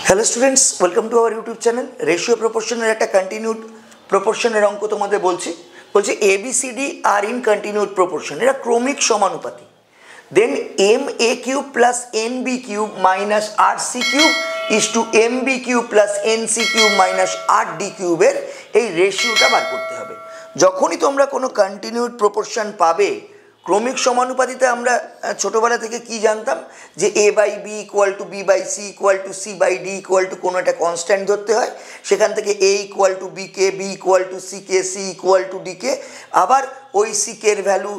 Hello students welcome to our YouTube channel ratio प्रपोर्शनर एक continued प्रपोर्शनर अंक तुम्हारे बोलছি a b c d are in continued proportion एरा क्रमिक समानुपाती then m a cube plus n b cube minus r c cube is to m b cube plus n c cube minus r d क्यूबर এই রেশিওটা বার করতে হবে। যখনই তোমরা কোনো কন্টিনিউড প্রপোর্শন পাবে क्रमिक समानुपातीते আমরা ছোটবেলা থেকে কি জানতাম যে a by b equal to b by c equal to c by d equal to কোনো একটা কনস্ট্যান্ট ধরতে হয়, সেখান থেকে a ইকুয়াল টু b কে b ইকুয়াল টু c কে c ইকুয়াল টু d কে আবার ওই c কে এর ভ্যালু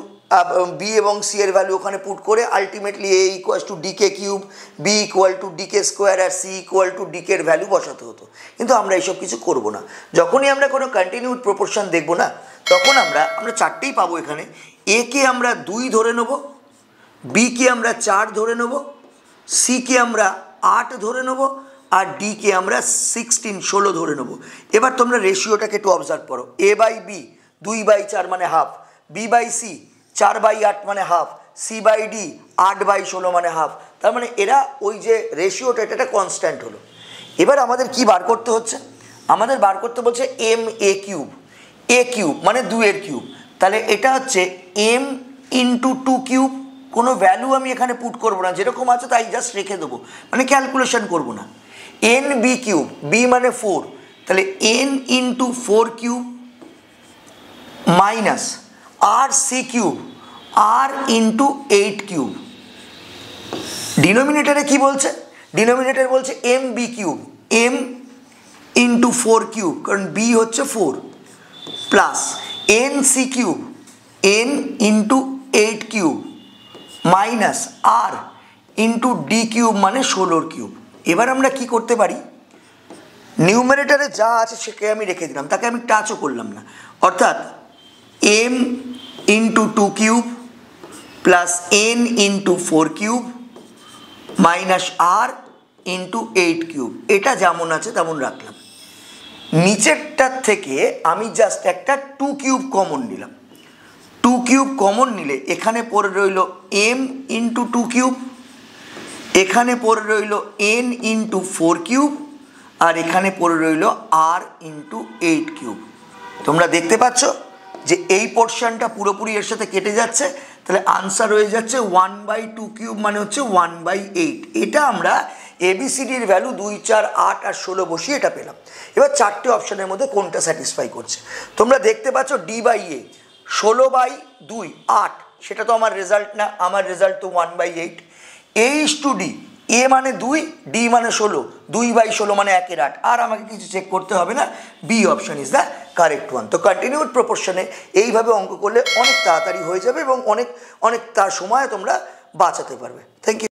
b এবং c এর ভ্যালু ওখানে পুট করে ultimately a equal to d কে cube b equal to d কে স্কয়ার আর c ইকুয়াল টু d কে এর ভ্যালু বসাতে হতো। কিন্তু আমরা এইসব কিছু করব না। যখনই আমরা কোনো কন্টিনিউড প্রপোর্শন দেখব না তখন আমরা চারটেই পাবো। এখানে ए के আমরা 2 ধরে নেব, बी के আমরা 4 ধরে নেব, सी के আমরা 8 ধরে নেব আর डी के আমরা 16 ধরে নেব। এবার তোমরা রেশিওটাকে একটু অবজার্ভ করো। a বাই b 2/4 মানে হাফ, b বাই c 4/8 মানে হাফ, c বাই d 8/16 মানে হাফ। তার মানে এরা ওই যে রেশিওটা এটা একটা কনস্ট্যান্ট হলো। এবার আমাদের কি বার করতে হচ্ছে? আমাদের বার করতে বলছে m a cube, a cube মানে 2 এর কিউব। তাহলে এটা হচ্ছে m ইন্টু 2 কিউব, কোনো ভ্যালু আমি এখানে পুট করবো না, যেরকম আছে তাই জাস্ট রেখে দেবো, মানে ক্যালকুলেশন করবো না। n বি কিউব, বি মানে 4, তাহলে n into 4 cube minus r c cube r into 8 cube. ডিনোমিনেটারে কি বলছে? ডিনোমিনেটারে বলছে m b cube, m into 4 cube, কারণ বি হচ্ছে 4 plus n c cube n into 8 cube minus r into d cube माने 16 क्यूब। এবার আমরা কি করতে পারি? নিউমারেটরে যা আছে সেকে আমি রেখে দিলাম, তাকে আমি টাচও করলাম না। অর্থাৎ m into 2 cube plus n into 4 cube minus r into 8 cube, এটা যেমন আছে তেমন রাখলাম। নিচেরটার থেকে আমি জাস্ট একটা 2 কিউব কমন নিলাম। 2 কিউব কমন নিলে এখানে পড়ে রইল m ইন্টু 2 কিউব, এখানে পড়ে রইল n ইন্টু 4 কিউব আর এখানে পড়ে রইল r ইন্টু 8 কিউব। তোমরা দেখতে পাচ্ছ যে এই পোর্শনটা পুরোপুরি এর সাথে কেটে যাচ্ছে, তাহলে আনসার হয়ে যাচ্ছে 1/2 কিউব মানে হচ্ছে 1/8। এটা আমরা এবিসিডির ভ্যালু 2, 4, 8 আর 16 বসিয়ে এটা পেলাম। এবার চারটে অপশনের মধ্যে কোনটা স্যাটিসফাই করছে? তোমরা দেখতে পাচ্ছ ডি বাই এ 16/2 8, সেটা তো আমার রেজাল্ট না, আমার রেজাল্ট তো 1/8। এ ইস টু ডি, এ মানে 2, ডি মানে 16, 2/16 মানে 1/8। আর আমাকে কিছু চেক করতে হবে না, b option is the correct one. তো কন্টিনিউড প্রপোর্শনে এইভাবে অঙ্ক করলে অনেক তাড়াতাড়ি হয়ে যাবে এবং অনেক তার সময় তোমরা বাঁচাতে পারবে। Thank you.